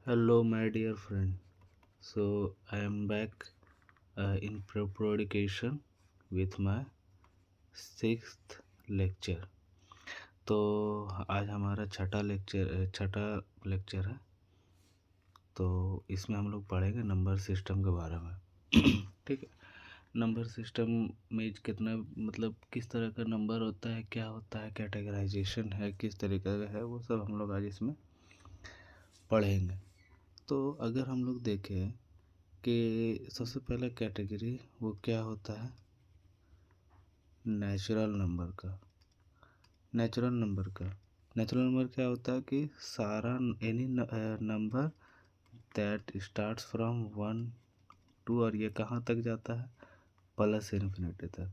Hello, my dear friend. So, I am back in prodication with my sixth lecture. तो आज हमारा छठा lecture है। तो इसमें हम लोग पढ़ेंगे नंबर सिस्टम के बारे में। ठीक है। नंबर सिस्टम में कितना मतलब किस तरह का नंबर होता है, क्या होता है, कैटेगराइजेशन है, किस तरीके का है, वो सब हम लोग आज इसमें पढ़ेंगे। तो अगर हम लोग देखें कि सबसे पहला कैटेगरी वो क्या होता है, नेचुरल नंबर का। नेचुरल नंबर क्या होता है कि सारा any number that starts from 1 2 और ये कहाँ तक जाता है, प्लस इन्फिनिटी तक।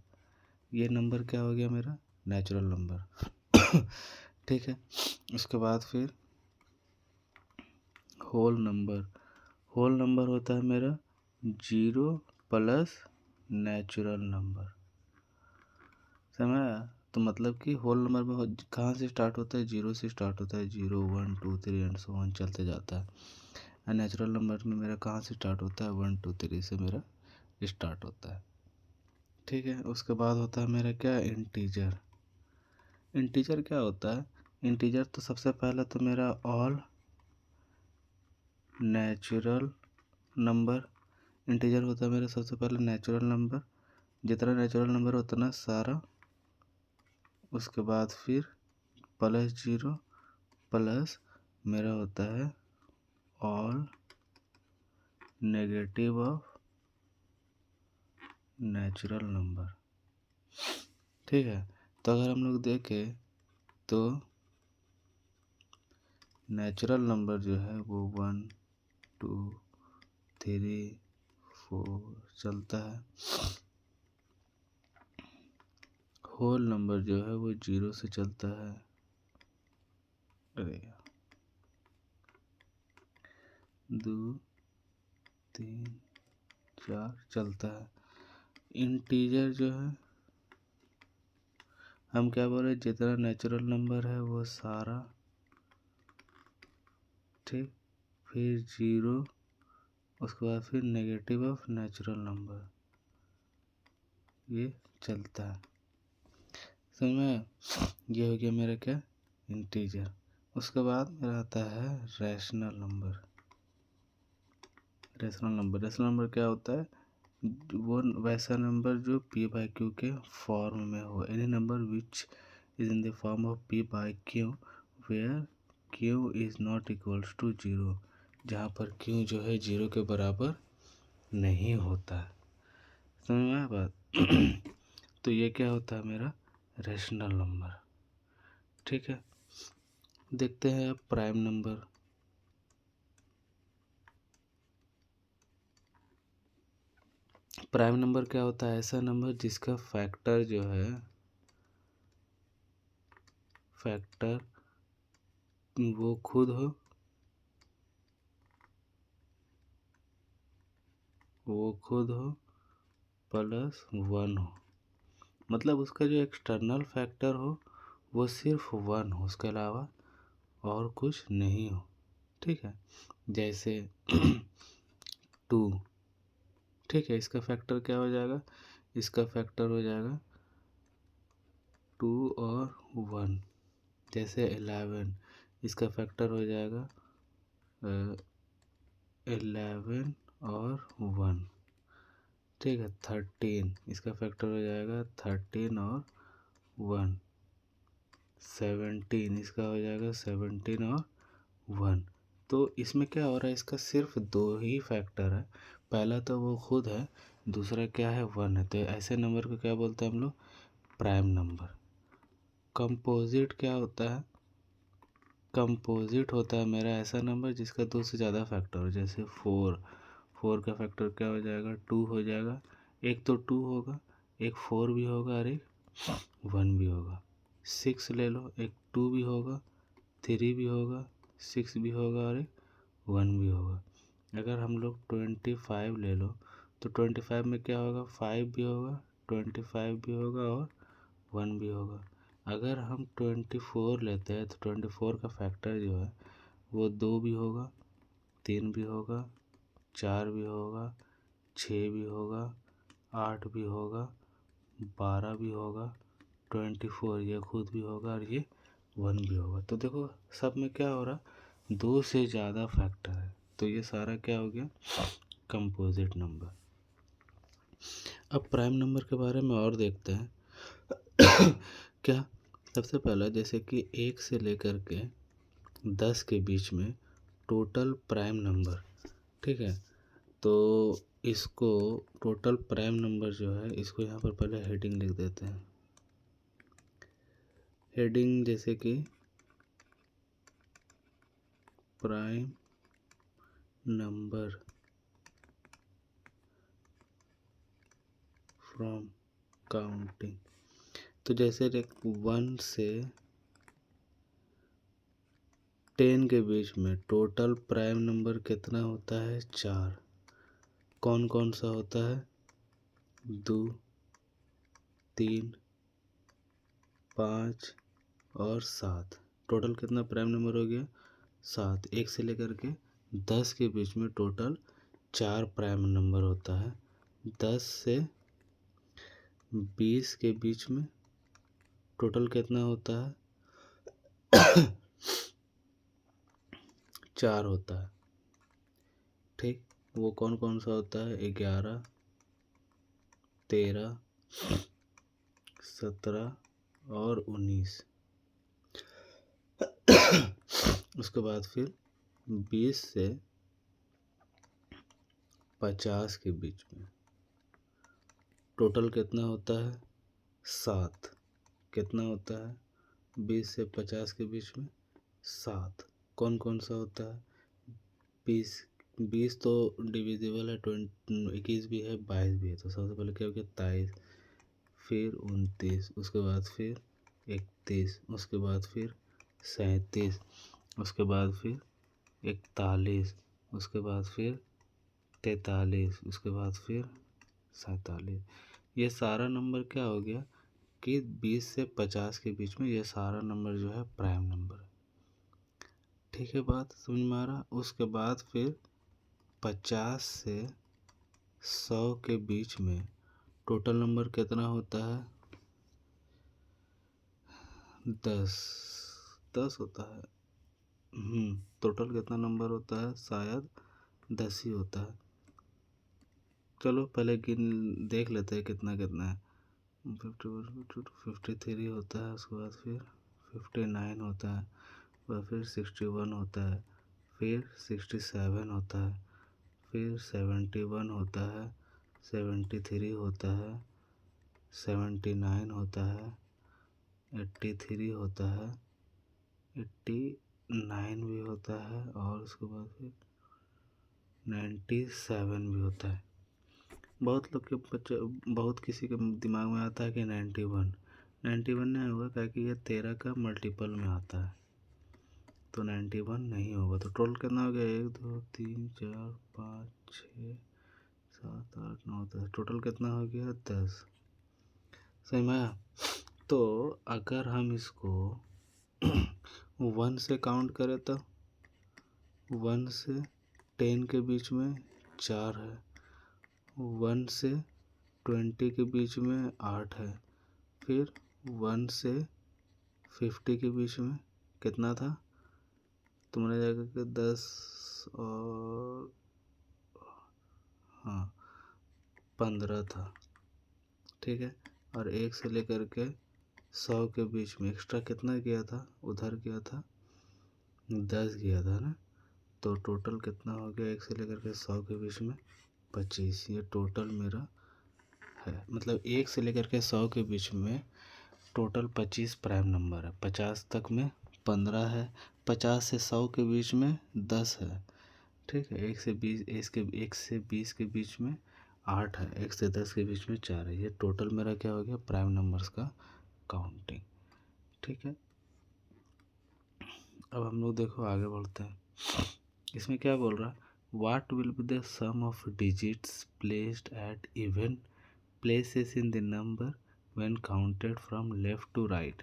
ये नंबर क्या हो गया मेरा, नेचुरल नंबर। ठीक है। उसके बाद फिर होल नंबर होता है मेरा 0 प्लस नेचुरल नंबर। समझ आया? तो मतलब कि होल नंबर में कहाँ से स्टार्ट होता है, 0 से स्टार्ट होता है, 0 1 2 3 एंड सो ऑन चलते जाता है। और नेचुरल नंबर में मेरा कहाँ से स्टार्ट होता है, 1 2 3 से मेरा स्टार्ट होता है। ठीक है। उसके बाद होता है मेरा क्या, इंटीजर। इंटीजर क्या होता है, इंटीजर तो सबसे पहला तो मेरा ऑल नेचुरल नंबर। इंटीजर होता है मेरा सबसे पहले नेचुरल नंबर, जितना नेचुरल नंबर उतना सारा। उसके बाद फिर प्लस 0 प्लस मेरा होता है all negative of natural number. ठीक है। तो अगर हम लोग देखें तो नेचुरल नंबर जो है वो 1 2 3 4 चलता है। होल नंबर जो है वो 0 से चलता है, अरे 2 3 4 चलता है। इंटीजर जो है हम क्या बोल रहे हैं, जितना नेचुरल नंबर है वो सारा, ठीक, फिर 0, उसके बाद फिर नेगेटिव ऑफ नेचुरल नंबर, ये चलता है। समझ में? ये हो गया मेरा क्या, इंटीजर। उसके बाद मेरा आता है रैशनल नंबर। रैशनल नंबर क्या होता है, वो वैसा नंबर जो पी बाई क्यू के फॉर्म में हो। Any number which is in the form of P by Q where Q is not equals to 0, जहाँ पर क्यू जो है 0 के बराबर नहीं होता। समझ में आया बात? तो ये क्या होता है मेरा, रैशनल नंबर। ठीक है। देखते हैं अब प्राइम नंबर। प्राइम नंबर क्या होता है, ऐसा नंबर जिसका फैक्टर जो है, फैक्टर वो खुद हो, प्लस 1 हो। मतलब उसका जो एक्सटर्नल फैक्टर हो वो सिर्फ 1 हो, उसके अलावा और कुछ नहीं हो। ठीक है। जैसे 2, ठीक है, इसका फैक्टर क्या हो जाएगा, इसका फैक्टर हो जाएगा 2 और 1। जैसे 11, इसका फैक्टर हो जाएगा 11 और 1। ठीक है। 13, इसका फैक्टर हो जाएगा 13 और 1। 17, इसका हो जाएगा 17 और 1। तो इसमें क्या हो रहा है, इसका सिर्फ 2 ही फैक्टर है। पहला तो वो खुद है, दूसरा क्या है, 1 है। तो ऐसे नंबर को क्या बोलते हैं हम लोग, प्राइम नंबर। कंपोजिट क्या होता है, कंपोजिट होता है मेरा ऐसा नंबर जिसका 2 से ज़्यादा फैक्टर हो। जैसे 4 का फैक्टर क्या हो जाएगा, 2 हो जाएगा। एक तो 2 होगा, एक 4 भी होगा और एक 1 भी होगा। 6 ले लो, एक 2 भी होगा, 3 भी होगा, 6 भी होगा और एक 1 भी होगा। अगर हम लोग 25 ले लो तो 25 में क्या होगा, 5 भी होगा, 25 भी होगा और 1 भी होगा। अगर हम 24 लेते हैं तो 24 का फैक्टर जो है वो 2 भी होगा, 3 भी होगा, 4 भी होगा, 6 भी होगा, 8 भी होगा, 12 भी होगा, 24 ये खुद भी होगा और ये 1 भी होगा। तो देखो सब में क्या हो रहा, 2 से ज़्यादा फैक्टर है, तो ये सारा क्या हो गया, कंपोजिट नंबर। अब प्राइम नंबर के बारे में और देखते हैं। क्या, सबसे पहला जैसे कि 1 से लेकर के 10 के बीच में टोटल प्राइम नंबर, ठीक है, तो इसको टोटल प्राइम नंबर जो है इसको यहाँ पर पहले हेडिंग लिख देते हैं। हेडिंग जैसे कि प्राइम नंबर फ्रॉम काउंटिंग। तो जैसे 1 से 10 के बीच में टोटल प्राइम नंबर कितना होता है, 4। कौन कौन सा होता है, 2, 3, 5 और 7। टोटल कितना प्राइम नंबर हो गया, 7। 1 से लेकर के 10 के बीच में टोटल 4 प्राइम नंबर होता है। 10 से 20 के बीच में टोटल कितना होता है, 4 होता है, ठीक। वो कौन कौन सा होता है, 11, 13, 17 और 19। उसके बाद फिर 20 से 50 के बीच में टोटल कितना होता है, 7। कितना होता है, 20 से 50 के बीच में 7। कौन कौन सा होता है, 20 तो डिविजिबल है, 21 भी है, 22 भी है। तो सबसे पहले क्या हो गया, 23, फिर 29, उसके बाद फिर 31, उसके बाद फिर 37, उसके बाद फिर 41, उसके बाद फिर 43, उसके बाद फिर 47। ये सारा नंबर क्या हो गया कि 20 से 50 के बीच में ये सारा नंबर जो है प्राइम नंबर है, ठीक है, बात समझ में आ रहा। उसके बाद फिर 50 से 100 के बीच में टोटल नंबर कितना होता है, 10 होता है। टोटल कितना नंबर होता है, शायद 10 ही होता है। चलो पहले गिन देख लेते हैं कितना कितना है। 53 होता है, उसके बाद फिर 59 होता है, और फिर 61 होता है, फिर 67 होता है, फिर 71 होता है, 73 होता है, 79 होता है, 83 होता है, 89 भी होता है, और उसके बाद फिर 97 भी होता है। बहुत लोग के बच्चे, बहुत किसी के दिमाग में आता है कि 91 नहीं होगा, क्योंकि ये 13 का मल्टीपल में आता है, तो 91 नहीं होगा। तो टोटल कितना हो गया, 1 2 3 4 5 6 7 8 9 10। टोटल कितना हो गया, 10। सही में आया? तो अगर हम इसको 1 से काउंट करें तो 1 से 10 के बीच में 4 है, 1 से 20 के बीच में 8 है, फिर 1 से 50 के बीच में कितना था, तुमने जाकर के 10 और 15 था, ठीक है। और 1 से लेकर के 100 के बीच में एक्स्ट्रा कितना गया था, उधर गया था 10 गया था ना। तो टोटल कितना हो गया, 1 से लेकर के 100 के बीच में 25। ये टोटल मेरा है, मतलब 1 से लेकर के 100 के बीच में टोटल 25 प्राइम नंबर है। 50 तक में 15 है, 50 से 100 के बीच में 10 है, ठीक है। 1 से 20 के बीच में 8 है, 1 से 10 के बीच में 4 है। ये टोटल मेरा क्या हो गया, प्राइम नंबर्स का काउंटिंग, ठीक है। अब हम लोग देखो आगे बढ़ते हैं। इसमें क्या बोल रहा है, what will be the sum of digits placed at even places in the number when counted from left to right.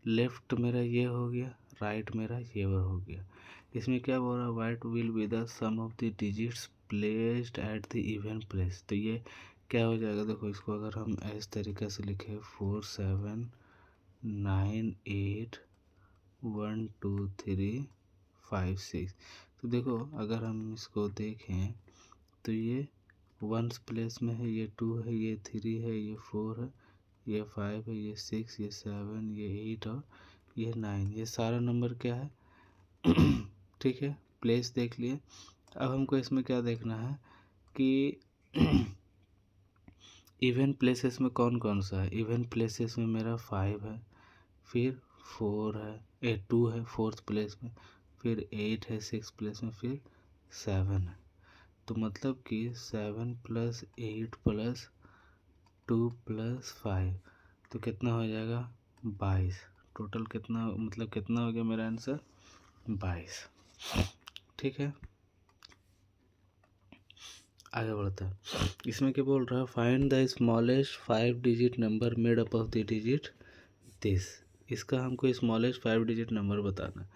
Left मेरा ये हो गया, राइट मेरा ये हो गया। इसमें क्या बोल रहा है, what will be the sum of the digits placed at the even place. तो ये क्या हो जाएगा, देखो इसको अगर हम इस तरीके से लिखें 4 7 9 8 1 2 3 5 6, तो देखो अगर हम इसको देखें तो ये वंस प्लेस में है, ये 2 है, ये 3 है, ये 4 है, ये 5 है, ये 6, ये 7, ये 8 और ये 9, ये सारा नंबर क्या है ठीक है, प्लेस देख लिए। अब हमको इसमें क्या देखना है कि इवन प्लेसेस में कौन कौन सा है। इवन प्लेसेस में मेरा 5 है, फिर 4 है, 2 है फोर्थ प्लेस में, फिर 8 है सिक्स प्लेस में, फिर 7 है। तो मतलब कि 7 + 8 + 2 + 5, तो कितना हो जाएगा 22। टोटल कितना, मतलब कितना हो गया मेरा आंसर 22। ठीक है, आगे बढ़ता है। इसमें क्या बोल रहा है, find the smallest 5 digit number made up of the digit this. इसका हमको स्मॉलेस्ट 5 डिजिट नंबर बताना है।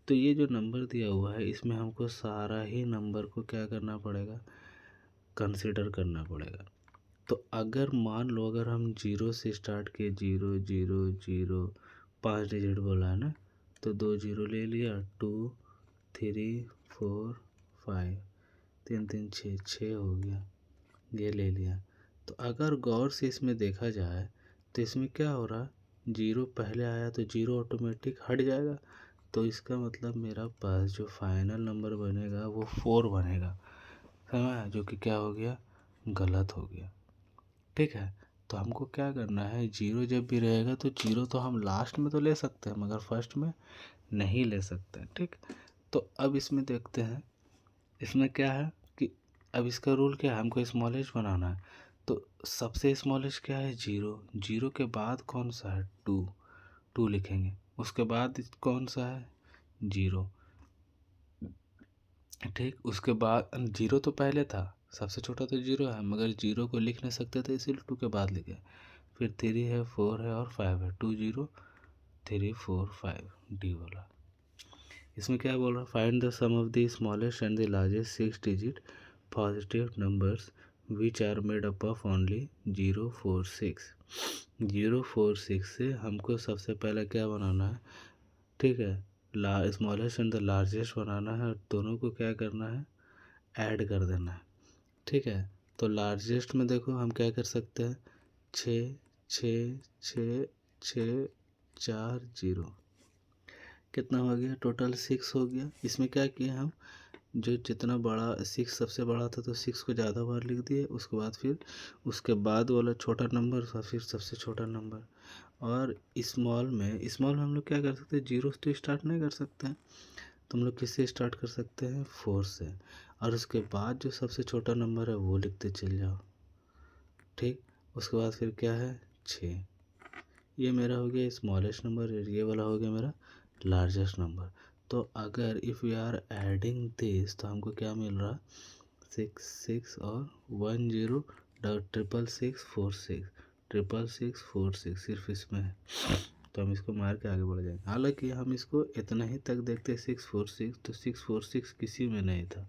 तो ये जो नंबर दिया हुआ है इसमें हमको सारा ही नंबर को क्या करना पड़ेगा, कंसिडर करना पड़ेगा। तो अगर मान लो अगर हम 0 से स्टार्ट किए, 0 0 0, 5 डिजिट बोला है ना, तो 2 0 ले लिया, 2 3 4 5, 3 3 6, 6 हो गया, ये ले लिया। तो अगर गौर से इसमें देखा जाए तो इसमें क्या हो रहा, 0 पहले आया तो 0 ऑटोमेटिक हट जाएगा, तो इसका मतलब मेरा पास जो फाइनल नंबर बनेगा वो 4 बनेगा, समझा, जो कि क्या हो गया, गलत हो गया। ठीक है, तो हमको क्या करना है, 0 जब भी रहेगा तो 0 तो हम लास्ट में तो ले सकते हैं मगर फर्स्ट में नहीं ले सकते हैं। ठीक, तो अब इसमें देखते हैं इसमें क्या है कि अब इसका रूल क्या है, हमको स्मॉलेस्ट बनाना है। तो सबसे स्मॉलेस्ट क्या है, 0, 0 के बाद कौन सा है, 2, 2 लिखेंगे। उसके बाद कौन सा है, 0। ठीक, उसके बाद 0 तो पहले था, सबसे छोटा तो 0 है, मगर 0 को लिख नहीं सकते थे इसीलिए 2 के बाद लिखे। फिर 3 है, 4 है और 5 है, 2 0 3 4 5, डी वाला। इसमें क्या बोल रहा है, find the sum of the smallest and the largest 6 digit positive numbers which are made up of only 0 4 6। 0 4 6 से हमको सबसे पहले क्या बनाना है, ठीक है, स्मॉलेस्ट एंड द लार्जेस्ट बनाना है, और दोनों को क्या करना है, ऐड कर देना है। ठीक है, तो लार्जेस्ट में देखो हम क्या कर सकते हैं, 6 6 6 6 4 0, कितना हो गया, टोटल 6 हो गया। इसमें क्या किया हम, जो जितना बड़ा 6 सबसे बड़ा था तो 6 को ज़्यादा बार लिख दिए, उसके बाद फिर उसके बाद वाला छोटा नंबर था, फिर सबसे छोटा नंबर। और स्मॉल में हम लोग क्या कर सकते हैं, 0 से तो स्टार्ट नहीं कर सकते हैं, तो हम लोग किससे स्टार्ट कर सकते हैं, 4 से, और उसके बाद जो सबसे छोटा नंबर है वो लिखते चल जाओ। ठीक, उसके बाद फिर क्या है, 6। ये मेरा हो गया स्मॉलेस्ट नंबर, ये वाला हो गया मेरा लार्जेस्ट नंबर। तो अगर if we are adding this तो हमको क्या मिल रहा, 6 6 और 1 0 6 6 4 6 6 6 4 6, सिर्फ इसमें है, तो हम इसको मार के आगे बढ़ जाएंगे। हालांकि हम इसको इतना ही तक देखते 6 4 6, तो 6 4 6 किसी में नहीं था,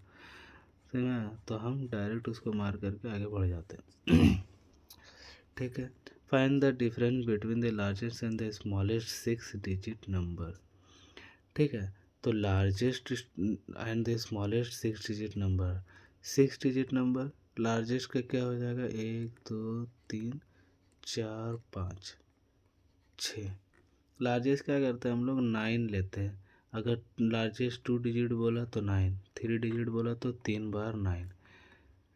समझा, तो हम डायरेक्ट उसको मार करके आगे बढ़ जाते हैं। ठीक है, find the difference between the largest and the smallest 6 digit number. ठीक है, तो largest and the smallest 6 digit number, 6 digit number largest का क्या हो जाएगा, 1 2 3 4 5 6। लार्जेस्ट क्या करते हैं हम लोग, 9 लेते हैं। अगर लार्जेस्ट 2 डिजिट बोला तो 9, 3 डिजिट बोला तो 3 बार 9,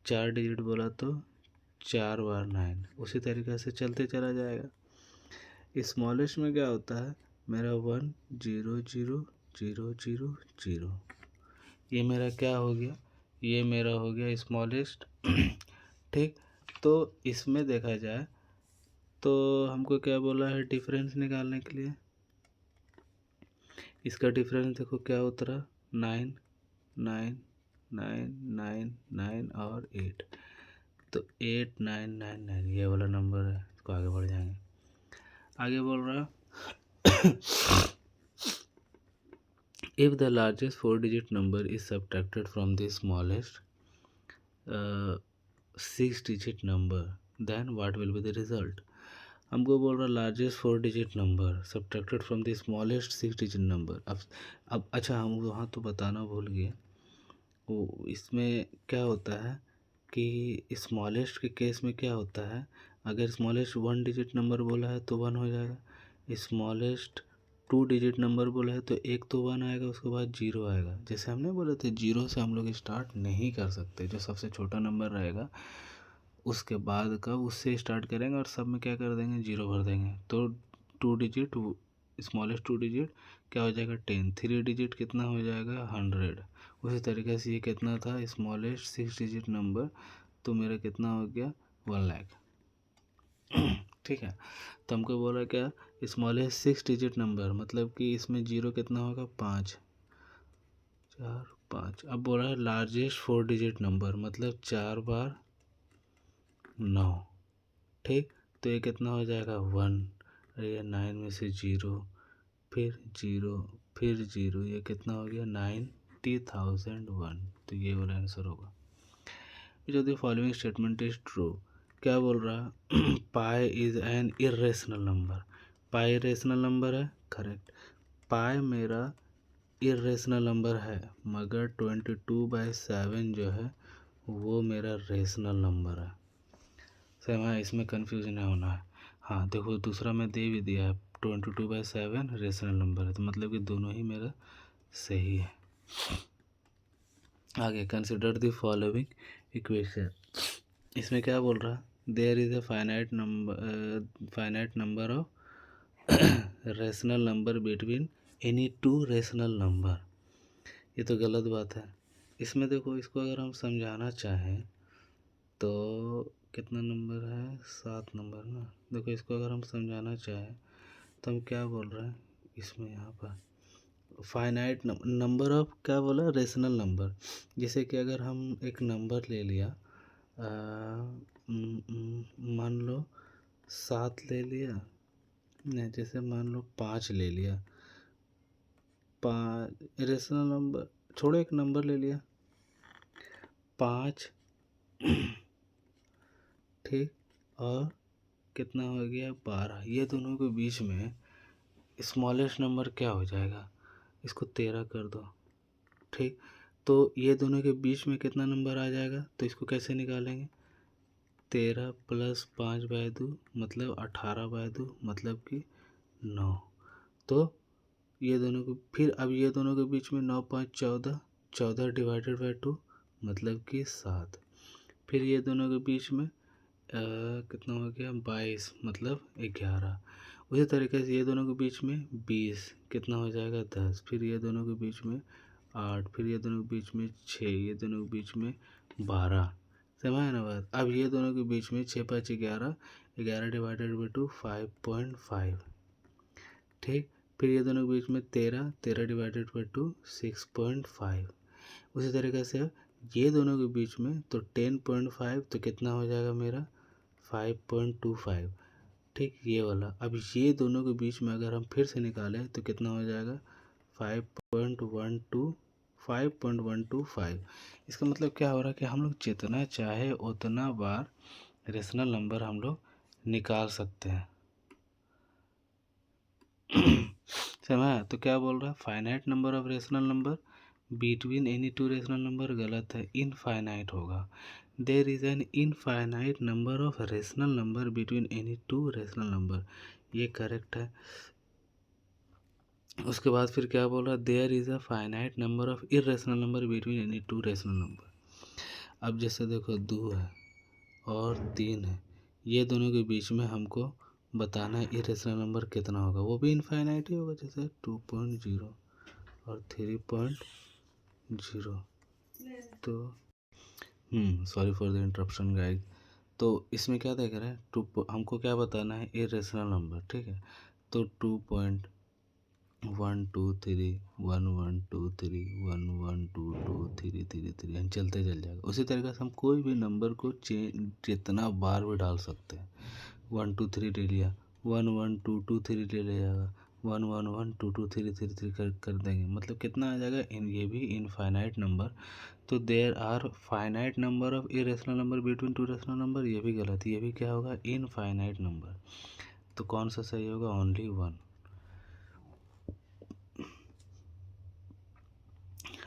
4 डिजिट बोला तो 4 बार 9, उसी तरीके से चलते चला जाएगा। स्मॉलेस्ट में क्या होता है मेरा, 1 0 0 0 0 0, ये मेरा क्या हो गया, ये मेरा हो गया स्मॉलेस्ट। ठीक, तो इसमें देखा जाए तो हमको क्या बोला है, डिफरेंस निकालने के लिए। इसका डिफरेंस देखो क्या उतरा, 9 9 9 9 9 और 8, तो 8 9 9 9 ये वाला नंबर है। इसको आगे बढ़ जाएंगे, आगे बोल रहा if the largest 4 digit number is subtracted from the smallest 6 digit number then what will be the result. हमको बोल रहा largest 4 digit number subtracted from the smallest 6 digit number. अब अच्छा, हम वहाँ तो बताना भूल गए, वो इसमें क्या होता है कि स्मॉलेस्ट के केस में क्या होता है, अगर स्मॉलेस्ट 1 डिजिट नंबर बोला है तो 1 हो जाएगा, स्मॉलेस्ट 2 डिजिट नंबर बोला है तो एक तो 1 आएगा, उसके बाद 0 आएगा। जैसे हमने बोले थे 0 से हम लोग स्टार्ट नहीं कर सकते, जो सबसे छोटा नंबर रहेगा उसके बाद का उससे स्टार्ट करेंगे और सब में क्या कर देंगे, 0 भर देंगे। तो 2 डिजिट, स्मॉलेस्ट 2 डिजिट क्या हो जाएगा 10, 3 डिजिट कितना हो जाएगा 100। उसी तरीके से ये कितना था स्मॉलेस्ट 6 डिजिट नंबर, तो मेरा कितना हो गया 1 लाख। ठीक है, तो हमको बोला क्या स्मॉलेस्ट 6 डिजिट नंबर, मतलब कि इसमें 0 कितना होगा 5, 4 5। अब बोला है लार्जेस्ट 4 डिजिट नंबर, मतलब 4 बार 9। ठीक, तो ये कितना हो जाएगा 1, ये 9 में से 0, फिर 0, फिर 0, ये कितना हो गया 90,001। तो ये वाला आंसर होगा। जो the following statement is true, क्या बोल रहा pi is an irrational number. Pi irrational number है, करेक्ट। पाई मेरा इरेशनल नंबर है, मगर 22/7 जो है वो मेरा रेशनल नंबर है। सही है, इसमें कन्फ्यूजन नहीं होना है। हाँ देखो, दूसरा मैं दे भी दिया है 22/7 रेशनल नंबर है, तो मतलब कि दोनों ही मेरा सही है। आगे कंसिडर द फॉलोइंग इक्वेशन, इसमें क्या बोल रहा है there is a finite number of rational number between any two rational number. ये तो गलत बात है। इसमें देखो, इसको अगर हम समझाना चाहें तो कितना नंबर है 7 नंबर ना। देखो, इसको अगर हम समझाना चाहें तो हम क्या बोल रहे हैं इसमें, यहाँ पर फाइनाइट नंबर ऑफ क्या बोला रेशनल नंबर। जैसे कि अगर हम एक नंबर ले लिया, मान लो 7 ले लिया, नहीं जैसे मान लो 5 ले लिया, 5 रेशनल नंबर छोड़ो, एक नंबर ले लिया 5, ठीक, और कितना हो गया 12। ये दोनों के बीच में स्मॉलेस्ट नंबर क्या हो जाएगा, इसको 13 कर दो, ठीक। तो ये दोनों के बीच में कितना नंबर आ जाएगा, तो इसको कैसे निकालेंगे, 13 + 5/2 मतलब 18/2 मतलब कि 9। तो ये दोनों को फिर अब ये दोनों के बीच में 9 5 14, 14 डिवाइडेड बाई 2 मतलब कि 7। फिर ये दोनों के बीच में कितना हो गया 22 मतलब 11। उसी तरीके से ये दोनों के बीच में 20 कितना हो जाएगा 10। फिर ये दोनों के बीच में 8, फिर ये दोनों के बीच में 6, ये दोनों के बीच में 12। समझ ना बात। अब ये दोनों के बीच में 6 5 11, 11 डिवाइडेड बाई 2 5.5, ठीक। फिर ये दोनों के बीच में 13, 13 डिवाइडेड बाई 2 6.5। उसी तरीके से ये दोनों के बीच में तो 10.5, तो कितना हो जाएगा मेरा 5.25, ठीक, ये वाला। अब ये दोनों के बीच में अगर हम फिर से निकालें तो कितना हो जाएगा 5.125। इसका मतलब क्या हो रहा है कि हम लोग जितना चाहे उतना बार रेशनल नंबर हम लोग निकाल सकते हैं। समझा। तो क्या बोल रहा है finite number of rational number between any two rational number, गलत है, इनफाइनाइट होगा। There is an infinite number of rational number between any two rational number, ये करेक्ट है। उसके बाद फिर क्या बोल रहा है there is a finite number of irrational number between any two rational number. अब जैसे देखो 2 है और 3 है, ये दोनों के बीच में हमको बताना है इरेशनल नंबर कितना होगा, वो भी इनफाइनाइट ही होगा, जैसे 2.0 और 3.0। तो sorry for the interruption guys. तो इसमें क्या देख रहे हैं हमको क्या बताना है इरेशनल नंबर, ठीक है। तो 2.1 2 3 1 1 2 3 1 1 2 2 3 3 चलते चल जाएगा। उसी तरीके से हम कोई भी नंबर को जितना बार भी डाल सकते हैं। 1 2 3 ले लिया, 1 1 2 2 3 ले जाएगा, 1 1 1 2 2 3 3 3 कर देंगे, मतलब कितना आ जाएगा, ये भी इनफाइनाइट नंबर। तो there are finite number of irrational number between two rational number, ये भी गलत है, ये भी क्या होगा, इनफाइनाइट नंबर। तो कौन सा सही होगा, ओनली 1।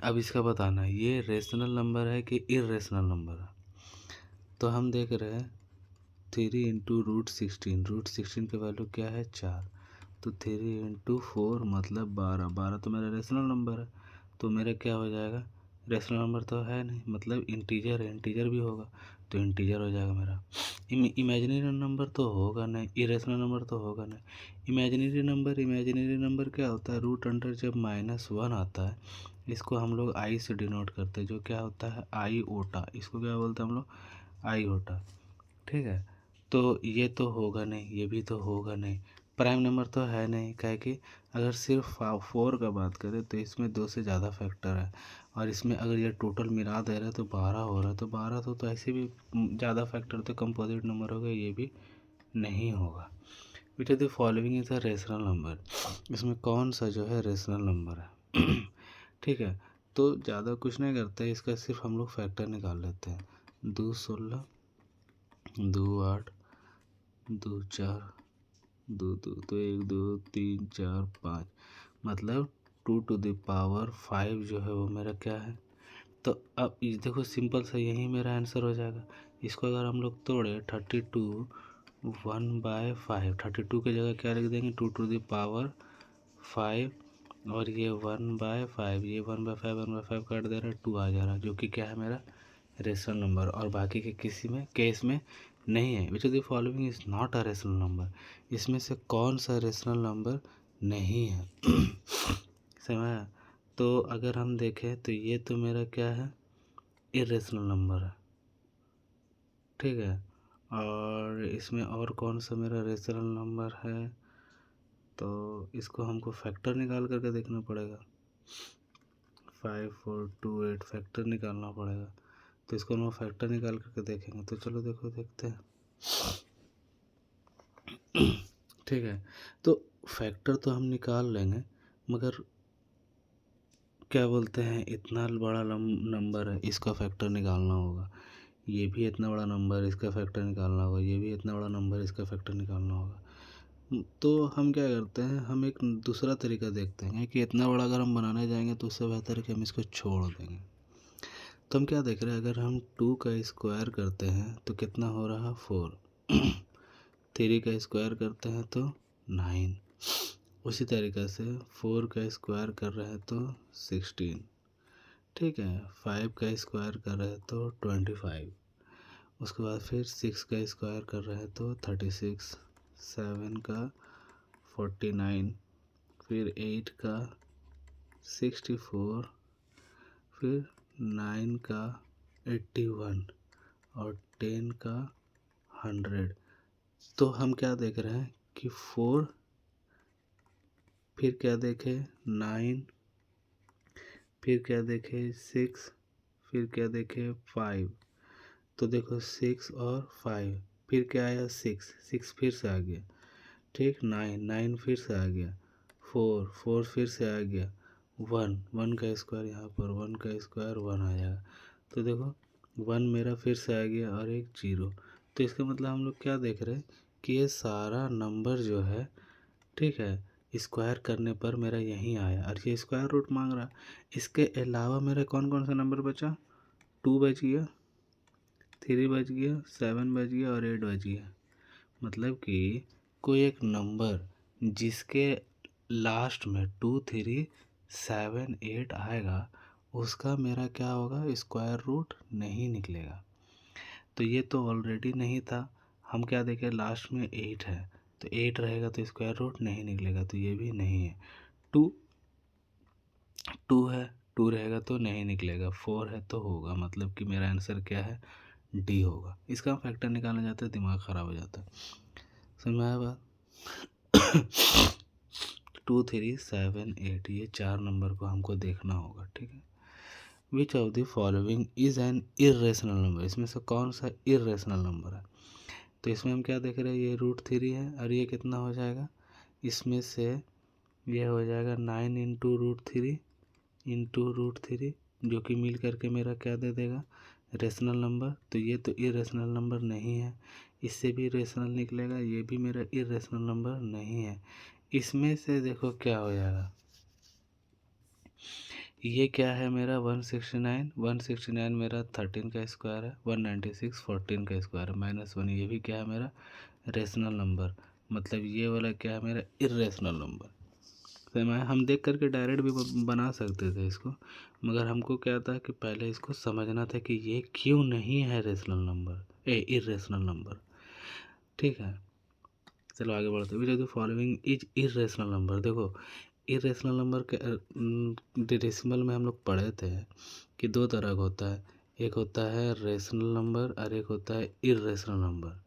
अब इसका बताना है ये रेशनल नंबर है कि इरेशनल नंबर है। तो हम देख रहे हैं 3 इंटू √16, √16 की वैल्यू क्या है, 4। तो 3 इंटू 4 मतलब 12, 12 तो मेरा रेशनल नंबर है। तो मेरा क्या हो जाएगा, रेशनल नंबर तो है नहीं, मतलब इंटीजर है, इंटीजर भी होगा, तो इंटीजर हो जाएगा मेरा। इमेजिनरी नंबर तो होगा नहीं, इरेशनल नंबर तो होगा नहीं। इमेजिनरी नंबर क्या होता है, रूट अंडर जब -1 आता है, इसको हम लोग आई से डिनोट करते हैं, जो क्या होता है, आई ओटा। इसको क्या बोलते हैं हम लोग, आई ओटा। ठीक है, तो ये तो होगा नहीं, ये भी तो होगा नहीं, प्राइम नंबर तो है नहीं, क्या कि अगर सिर्फ 4 का बात करें तो इसमें 2 से ज़्यादा फैक्टर है, और इसमें अगर ये टोटल मिला दे रहा है तो 12 हो रहा है, तो 12 तो ऐसे भी ज़्यादा फैक्टर तो कंपोजिट नंबर होगा, ये भी नहीं होगा। Which of the following is a rational number, इसमें कौन सा जो है रेशनल नंबर है। ठीक है, तो ज़्यादा कुछ नहीं करते, इसका सिर्फ हम लोग फैक्टर निकाल लेते हैं। 2 16, 2 8, 2 4, 2 2 तो 1 2 3 4 5, मतलब 2⁵ जो है वो मेरा क्या है। तो अब ये देखो सिंपल सा, यही मेरा आंसर हो जाएगा। इसको अगर हम लोग तोड़े 32 1/5, 32 की जगह क्या लिख देंगे, 2⁵ और ये 1/5, ये 1/5 काट दे रहा है, 2 आ जा रहा है, जो कि क्या है मेरा रेशनल नंबर, और बाकी के किसी में केस में नहीं है। Which of the following is not a rational number, इसमें से कौन सा रेशनल नंबर नहीं है। समझ। तो अगर हम देखें तो ये तो मेरा क्या है, इरेशनल नंबर है। ठीक है, और इसमें और कौन सा मेरा रेशनल नंबर है, तो इसको हमको फैक्टर निकाल करके देखना पड़ेगा। 5 4 2 8 फैक्टर निकालना पड़ेगा, तो इसको हम फैक्टर निकाल करके देखेंगे। तो चलो देखो देखते हैं। ठीक है, तो फैक्टर तो हम निकाल लेंगे, मगर क्या बोलते हैं, इतना बड़ा नंबर है, इसका फैक्टर निकालना होगा, ये भी इतना बड़ा नंबर, इसका फैक्टर निकालना होगा, ये भी इतना बड़ा नंबर, इसका फैक्टर निकालना होगा। तो हम क्या करते हैं, हम एक दूसरा तरीका देखते हैं कि इतना बड़ा अगर हम बनाने जाएंगे तो उससे बेहतर है कि हम इसको छोड़ देंगे। तो हम क्या देख रहे हैं, अगर हम 2 का स्क्वायर करते हैं तो कितना हो रहा, 4। 3 का स्क्वायर करते हैं तो 9। उसी तरीक़े से 4 का स्क्वायर कर रहे हैं तो 16। ठीक है, 5 का स्क्वायर कर रहे हैं तो 25। उसके बाद फिर 6 का स्क्वायर कर रहे हैं तो 36, 7 का 49, फिर 8 का 64, फिर 9 का 81 और 10 का 100। तो हम क्या देख रहे हैं कि 4, फिर क्या देखे 9, फिर क्या देखे 6, फिर क्या देखे 5। तो देखो 6 और 5, फिर क्या आया 6 फिर से आ गया। ठीक, 9 फिर से आ गया, 4 फिर से आ गया, 1 का स्क्वायर यहाँ पर, 1 का स्क्वायर 1 आ जाएगा। तो देखो 1 मेरा फिर से आ गया और एक 0। तो इसका मतलब हम लोग क्या देख रहे हैं कि ये सारा नंबर जो है, ठीक है, स्क्वायर करने पर मेरा यहीं आया, और ये स्क्वायर रूट मांग रहा। इसके अलावा मेरा कौन कौन सा नंबर बचा, 2 बच गया, 3 बच गया, 7 बच गया और 8 बच गया। मतलब कि कोई एक नंबर जिसके लास्ट में 2 3 7 8 आएगा, उसका मेरा क्या होगा, स्क्वायर रूट नहीं निकलेगा। तो ये तो ऑलरेडी नहीं था, हम क्या देखें लास्ट में 8 है, तो 8 रहेगा तो स्क्वायर रूट नहीं निकलेगा, तो ये भी नहीं है। 2 है, 2 रहेगा तो नहीं निकलेगा, 4 है तो होगा, मतलब कि मेरा आंसर क्या है, डी होगा। इसका फैक्टर निकालना जाता है, दिमाग ख़राब हो जाता है। समझ में आया बात। 2 3 7 8, ये 4 नंबर को हमको देखना होगा। ठीक है, which of the following is an irrational number, इसमें से कौन सा इरेशनल नंबर है। तो इसमें हम क्या देख रहे हैं, ये √3 है, और ये कितना हो जाएगा, इसमें से ये हो जाएगा 9 इंटू रूट थ्री जो कि मिल करके मेरा क्या दे देगा, रेशनल नंबर। तो ये तो इरेशनल नंबर नहीं है, इससे भी रेशनल निकलेगा, ये भी मेरा इरेशनल नंबर नहीं है। इसमें से देखो क्या हो जाएगा, ये क्या है मेरा 169 मेरा 13 का स्क्वायर है, 196 14 का स्क्वायर है, -1 ये भी क्या है मेरा रेशनल नंबर। मतलब ये वाला क्या है मेरा इरेशनल नंबर। तो हम देख करके डायरेक्ट भी बना सकते थे इसको, मगर हमको क्या था कि पहले इसको समझना था कि ये क्यों नहीं है रेशनल नंबर, इरेशनल नंबर। ठीक है, चलो आगे बढ़ते हैं। The following is irrational number. देखो इरेशनल नंबर के डेसिमल में हम लोग पढ़े थे कि दो तरह का होता है, एक होता है रेशनल नंबर और एक होता है इरेशनल नंबर।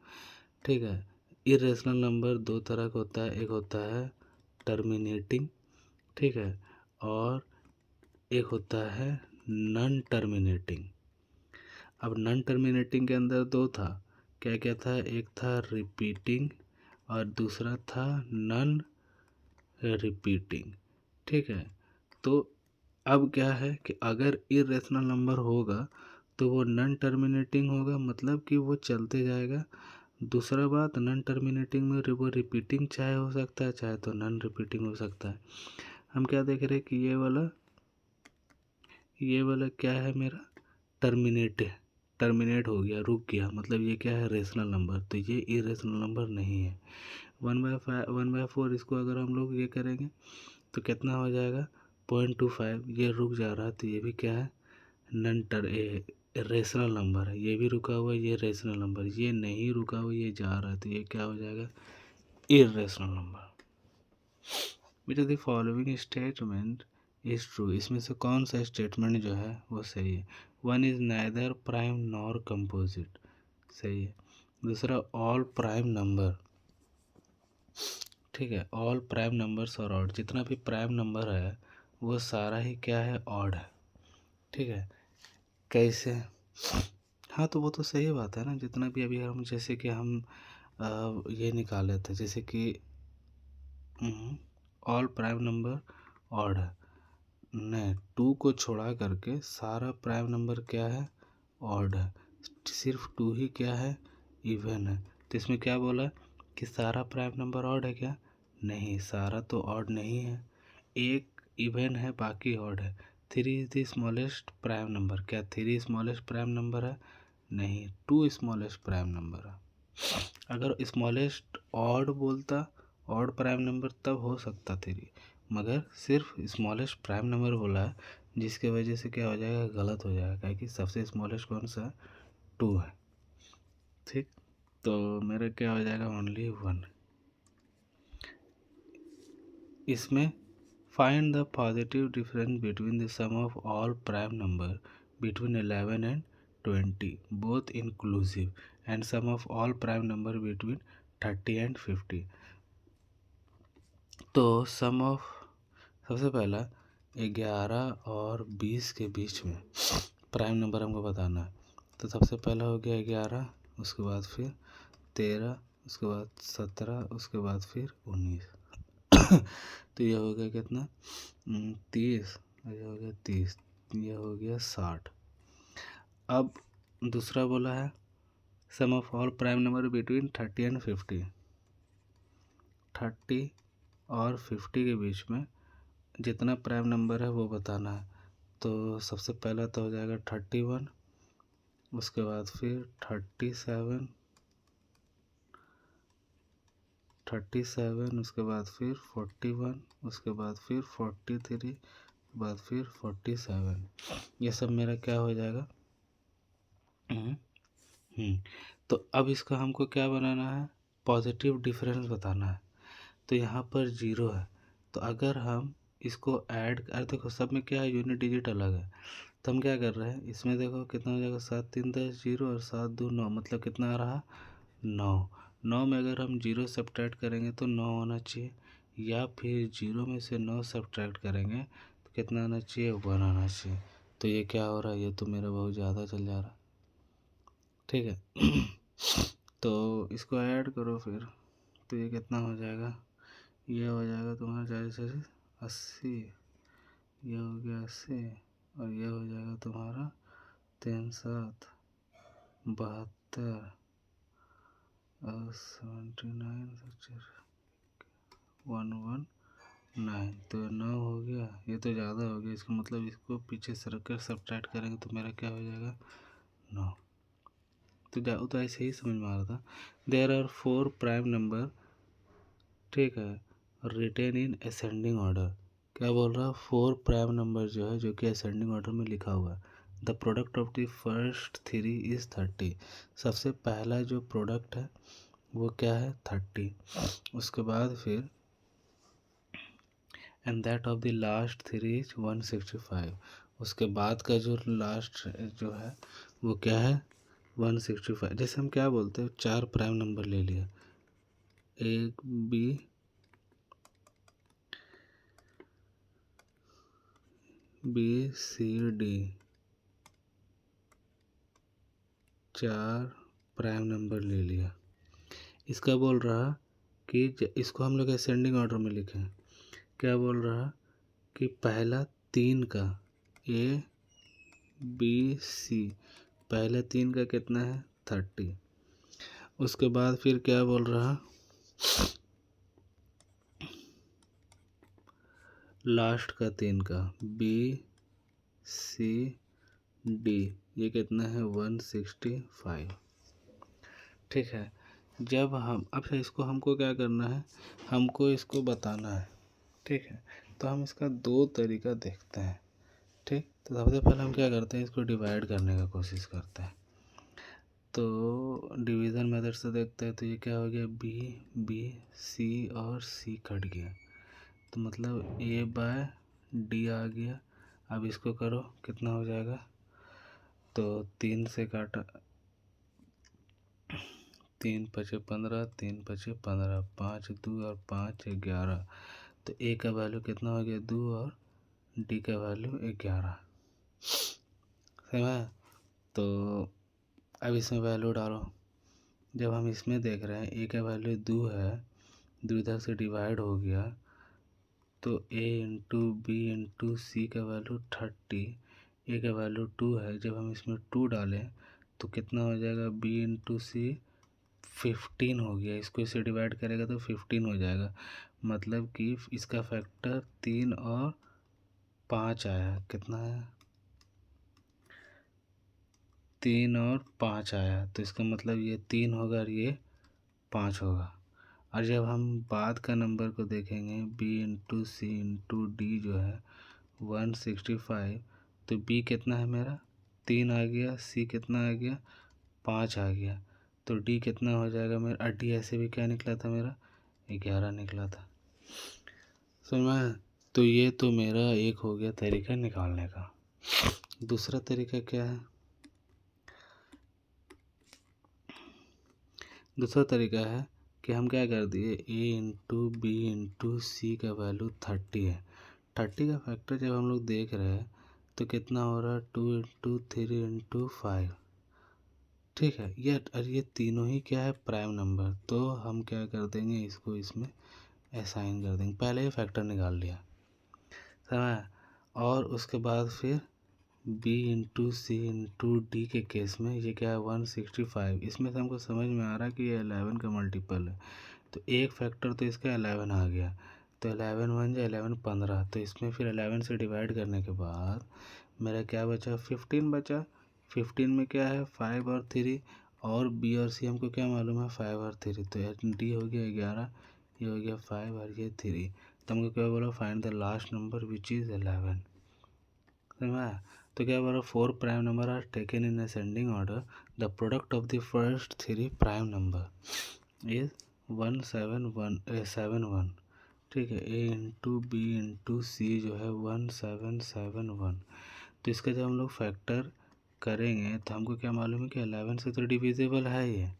ठीक है, इरेशनल नंबर दो तरह का होता है, एक होता है टर्मिनेटिंग, ठीक है, और एक होता है नॉन टर्मिनेटिंग। अब नॉन टर्मिनेटिंग के अंदर दो था, क्या क्या था, एक था रिपीटिंग और दूसरा था नॉन रिपीटिंग। ठीक है, तो अब क्या है कि अगर इरेशनल नंबर होगा तो वो नॉन टर्मिनेटिंग होगा, मतलब कि वो चलते जाएगा। दूसरा बात, नॉन टर्मिनेटिंग में वो रिपीटिंग चाहे हो सकता है, चाहे तो नॉन रिपीटिंग हो सकता है। हम क्या देख रहे हैं कि ये वाला क्या है मेरा टर्मिनेट हो गया, रुक गया, मतलब ये क्या है रेशनल नंबर, तो ये इरेशनल नंबर नहीं है। 1/4 इसको अगर हम लोग ये करेंगे तो कितना हो जाएगा 0.25, ये रुक जा रहा है तो ये भी क्या है रेशनल नंबर है। ये भी रुका हुआ है, ये रेशनल नंबर, ये नहीं रुका हुआ, ये जा रहा है तो ये क्या हो जाएगा irrational number. Which of the following statement is true. इसमें से कौन सा स्टेटमेंट जो है वो सही है। 1 is neither prime nor composite, सही है। दूसरा ऑल प्राइम नंबर, ठीक है, ऑल प्राइम नंबर्स और ऑड, जितना भी प्राइम नंबर है वो सारा ही क्या है ऑड है। ठीक है, कैसे, हाँ तो वो तो सही बात है ना, जितना भी अभी हम जैसे कि हम ये निकाले थे, जैसे कि ऑल प्राइम नंबर ऑड है, नहीं 2 को छोड़ा करके सारा प्राइम नंबर क्या है ऑड है, सिर्फ 2 ही क्या है इवन है। तो इसमें क्या बोला कि सारा प्राइम नंबर ऑड है क्या, नहीं सारा तो ऑड नहीं है, एक इवन है बाकी ऑड है। 3 is the smallest prime number, क्या 3 स्मॉलेस्ट प्राइम नंबर है, नहीं 2 स्मॉलेस्ट प्राइम नंबर है। अगर स्मॉलेस्ट ऑड बोलता, ऑड प्राइम नंबर तब हो सकता 3, मगर सिर्फ स्मॉलेस्ट प्राइम नंबर बोला है, जिसके वजह से क्या हो जाएगा गलत हो जाएगा, क्या कि सबसे स्मॉलेस्ट कौन सा है 2 है। ठीक, तो मेरा क्या हो जाएगा ओनली 1। इसमें find the positive difference between the sum of all prime number between 11 and 20 both inclusive and sum of all prime number between 30 and 50। तो सम ऑफ, सबसे पहला 11 और 20 के बीच में प्राइम नंबर हमको बताना है। तो सबसे पहला हो गया 11, उसके बाद फिर 13, उसके बाद 17, उसके बाद फिर 19। तो यह हो गया कितना 30, यह हो गया 30, यह हो गया 60। अब दूसरा बोला है sum of all prime number between 30 and 50, 30 और 50 के बीच में जितना प्राइम नंबर है वो बताना है। तो सबसे पहला तो हो जाएगा 31, उसके बाद फिर 37, उसके बाद फिर 41, उसके बाद फिर 43, बाद फिर 47। ये सब मेरा क्या हो जाएगा तो अब इसका हमको क्या बनाना है, पॉजिटिव डिफरेंस बताना है। तो यहाँ पर 0 है, तो अगर हम इसको ऐड कर, देखो सब में क्या है यूनिट डिजिट अलग है, तो हम क्या कर रहे हैं इसमें देखो कितना हो जाएगा 7 3 10 0 और 7 2 9, मतलब कितना आ रहा 9। 9 में अगर हम 0 सब्ट्रैक्ट करेंगे तो 9 होना चाहिए, या फिर 0 में से 9 सब्ट्रैक्ट करेंगे तो कितना आना चाहिए 1 आना चाहिए। तो ये क्या हो रहा है, ये तो मेरा बहुत ज़्यादा चल जा रहा, ठीक है। तो इसको ऐड करो फिर, तो ये कितना हो जाएगा, ये हो जाएगा तुम्हारा 40 ये हो गया 80 और ये हो जाएगा तुम्हारा 3 7 72 और 79 119। तो 9 हो गया, ये तो ज़्यादा हो गया, इसका मतलब इसको पीछे सरक कर सब्ट्रैक्ट करेंगे तो मेरा क्या हो जाएगा 9। तो ऐसे ही समझ में आ रहा था। देयर आर 4 प्राइम नंबर, ठीक है, रिटेन इन असेंडिंग ऑर्डर। क्या बोल रहा है, 4 प्राइम नंबर जो है जो कि असेंडिंग ऑर्डर में लिखा हुआ है। The product of the first 3 is 30। सबसे पहला जो प्रोडक्ट है वो क्या है 30। उसके बाद फिर and that of the last 3 is 165। उसके बाद का जो लास्ट जो है वो क्या है 165। जैसे हम क्या बोलते हैं, 4 प्राइम नंबर ले लिया, एक B C D, 4 prime number ले लिया। इसका बोल रहा कि इसको हम लोग असेंडिंग ऑर्डर में लिखें। क्या बोल रहा कि पहला 3 का ए बी सी, पहले 3 का कितना है 30। उसके बाद फिर क्या बोल रहा, लास्ट का 3 का बी सी डी, ये कितना है 165। ठीक है, जब हम अब से इसको हमको क्या करना है, हमको इसको बताना है। ठीक है, तो हम इसका 2 तरीका देखते हैं। ठीक, तो सबसे पहले हम क्या करते हैं, इसको डिवाइड करने का कोशिश करते हैं। तो डिवीज़न मेथड से देखते हैं, तो ये क्या हो गया बी बी सी और सी कट गया, तो मतलब ए बाय डी आ गया। अब इसको करो कितना हो जाएगा, तो 3 से काटा, 3 पचे 15, 3 पचे 15, 5 2 और 5 11। तो ए का वैल्यू कितना हो गया 2 और डी का वैल्यू 11। समझा। तो अब इसमें वैल्यू डालो। जब हम इसमें देख रहे हैं ए का वैल्यू 2 है, 2 इधर से डिवाइड हो गया, तो ए इंटू बी इंटू सी का वैल्यू 30, ए का वैल्यू 2 है। जब हम इसमें 2 डालें तो कितना हो जाएगा बी इंटू सी 15 हो गया। इसको इससे डिवाइड करेगा तो 15 हो जाएगा, मतलब कि इसका फैक्टर 3 और 5 आया। कितना है 3 और 5 आया, तो इसका मतलब ये 3 होगा और ये 5 होगा। और जब हम बाद का नंबर को देखेंगे बी इंटू सी इंटू डी जो है 165, तो बी कितना है मेरा 3 आ गया, सी कितना आ गया 5 आ गया, तो डी कितना हो जाएगा मेरा, डी ऐसे भी क्या निकला था मेरा 11 निकला था। समझ में। तो ये तो मेरा एक हो गया तरीका निकालने का। दूसरा तरीका क्या है, दूसरा तरीका है कि हम क्या कर दिए ए इंटू बी इंटू सी का वैल्यू 30 है। 30 का फैक्टर जब हम लोग देख रहे हैं तो कितना हो रहा है 2 इंटू 3 इंटू 5। ठीक है, ये तीनों ही क्या है प्राइम नंबर, तो हम क्या कर देंगे इसको इसमें असाइन कर देंगे। पहले ही फैक्टर निकाल लिया, समझ। और उसके बाद फिर बी इंटू सी इंटू डी के केस में ये क्या है 165। इसमें से हमको समझ में आ रहा है कि ये 11 का मल्टीपल है, तो एक फैक्टर तो इसका 11 आ गया, तो 11 वन जा 11 15, तो इसमें फिर 11 से डिवाइड करने के बाद मेरा क्या बचा 15 बचा। 15 में क्या है 5 और 3, और बी और सी हमको क्या मालूम है 5 और 3, तो डी हो गया 11, ये हो गया 5 और ये 3। तो हमको क्या बोला find the last number which is 11। समझा। तो क्या बोला 4 prime number are taken in ascending order, the product of the first 3 prime number is 171। ठीक है, A into B into C जो है 1771। तो इसका जब हम लोग फैक्टर करेंगे तो हमको क्या मालूम है कि 11 से तो डिविजिबल है ये।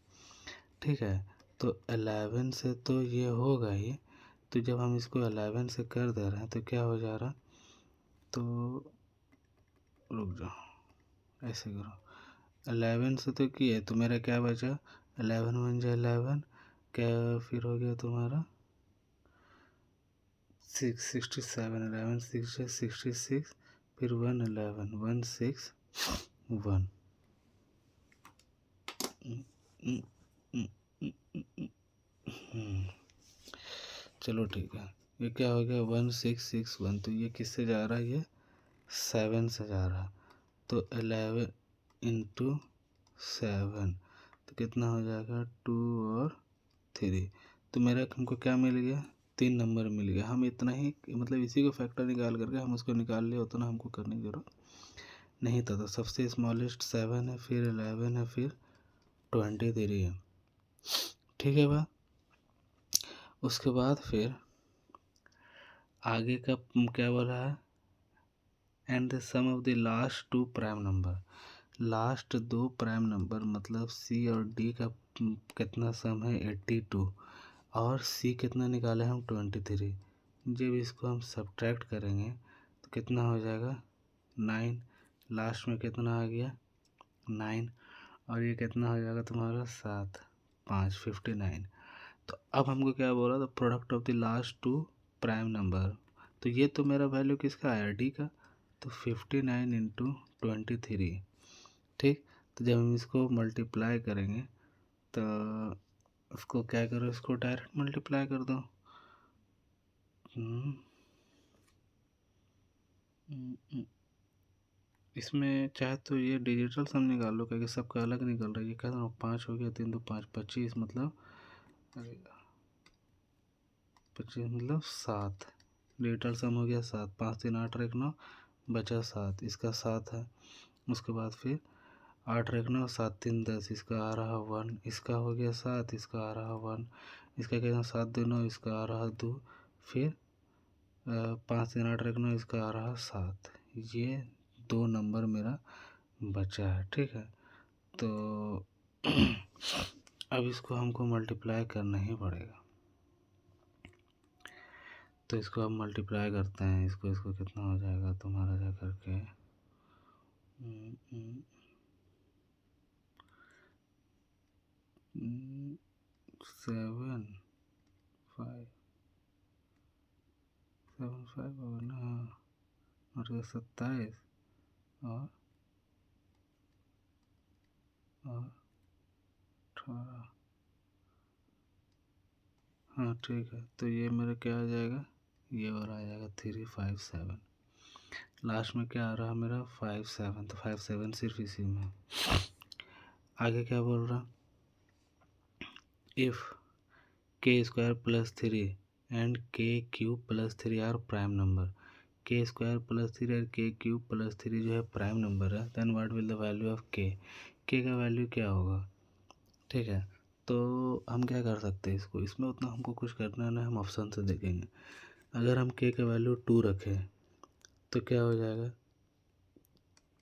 ठीक है, तो 11 से तो ये होगा ही, तो जब हम इसको 11 से कर दे रहे हैं तो क्या हो जा रहा, तो रुक जाओ ऐसे करो, 11 से तो किए तो मेरा क्या बचा 11 वन जा 11, क्या फिर हो गया तुम्हारा 6 67 11 6 66 फिर 1 11 1 6 1। चलो ठीक है, ये क्या हो गया 1661। तो ये किससे जा रहा है, ये 7 से जा रहा है। तो 11 इंटू 7 तो कितना हो जाएगा 2 और 3। तो मेरा हमको क्या मिल गया, 3 नंबर मिल गया। हम इतना ही मतलब इसी को फैक्टर निकाल करके हम उसको निकाल लिए, उतना हमको करने की जरूरत नहीं था। तो सबसे स्मॉलेस्ट 7 है, फिर 11 है, फिर 23 है। ठीक है बा। उसके बाद फिर आगे का क्या बोला है, and the sum of the last 2 prime number. Last 2 prime number मतलब सी और डी का कितना सम है 82 और सी कितना निकाले हम 23। जब इसको हम सब्ट्रैक्ट करेंगे तो कितना हो जाएगा 9। लास्ट में कितना आ गया 9 और ये कितना हो जाएगा तुम्हारा 7 5 59। तो अब हमको क्या बोला, the product of the last 2 prime number. तो ये तो मेरा वैल्यू किसका आया डी का। तो 59 इंटू 23। ठीक, तो जब हम इसको मल्टीप्लाई करेंगे तो उसको क्या करो, इसको डायरेक्ट मल्टीप्लाई कर दो। इसमें चाहे तो ये डिजिटल सम निकाल लो, क्योंकि सबका अलग निकल रहा है। ये कहता हूँ 5 हो गया 3 2 5 25 मतलब 25 मतलब 7। डिजिटल सम हो गया 7 5 3 8 1 9 बचा 7, इसका 7 है। उसके बाद फिर 8 1 9 7 3 10, इसका आ रहा 1, इसका हो गया 7, इसका आ रहा 1, इसका कहना 7 2 9, इसका आ रहा 2, फिर 5 3 8 1 9, इसका आ रहा 7। ये 2 नंबर मेरा बचा है। ठीक है, तो अब इसको हमको मल्टीप्लाई करना ही पड़ेगा। तो इसको अब मल्टीप्लाई करते हैं, इसको कितना हो जाएगा तुम्हारा जा करके 7 5 7 5 होगा ना, और 27 और 18। हाँ ठीक है, तो ये मेरा क्या आ जाएगा, ये और आ जाएगा 357। लास्ट में क्या आ रहा है मेरा 57। तो 57 सिर्फ इसी में। आगे क्या बोल रहा, if K square plus 3 and K cube plus 3 are prime number. K square plus 3 और के क्यूब प्लस 3 जो है प्राइम नंबर है, then what will the value of K. K का वैल्यू क्या होगा। ठीक है, तो हम क्या कर सकते हैं, इसको इसमें उतना हमको कुछ करना नहीं, हम ऑप्शन से देखेंगे। अगर हम के का वैल्यू 2 रखें तो क्या हो जाएगा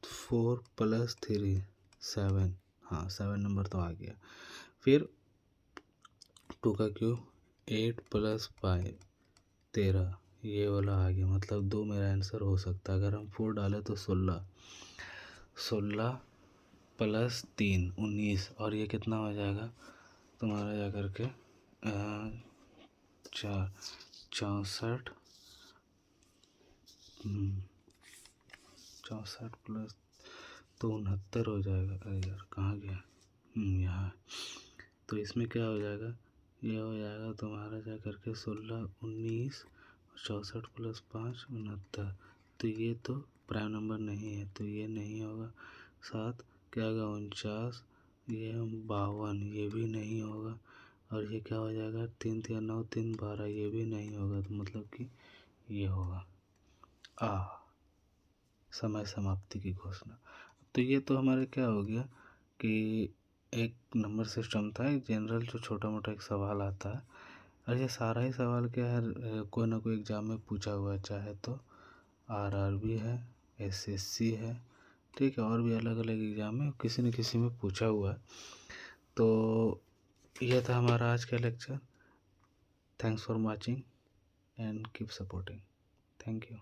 4 प्लस 3 7। हाँ 7 नंबर तो आ गया। फिर 2 का क्यूब 8 प्लस 5 13, ये वाला आ गया। मतलब 2 मेरा आंसर हो सकता है। अगर हम 4 डालें तो 16 16 प्लस 3 19, और ये कितना हो जाएगा तुम्हारा जा करके 64 64 प्लस तो 69 हो जाएगा। अरे यार कहाँ गया, यहाँ। तो इसमें क्या हो जाएगा, ये हो जाएगा तुम्हारा जा करके 16 19 64 प्लस 5 69। तो ये तो प्राइम नंबर नहीं है, तो ये नहीं होगा। 7 क्या होगा 49, ये 52, ये भी नहीं होगा। और ये क्या हो जाएगा 3 3 9 3 12, ये भी नहीं होगा। तो मतलब कि ये होगा समय समाप्ति की घोषणा। तो ये तो हमारे क्या हो गया कि एक नंबर सिस्टम था, एक जनरल जो छोटा मोटा एक सवाल आता है। और ये सारा ही सवाल क्या है, कोई ना कोई एग्ज़ाम में पूछा हुआ है, चाहे तो आरआरबी है, एसएससी है, ठीक है, और भी अलग अलग एग्ज़ाम में किसी न किसी में पूछा हुआ है। तो यह था हमारा आज का lecture. Thanks for watching and keep supporting. Thank you.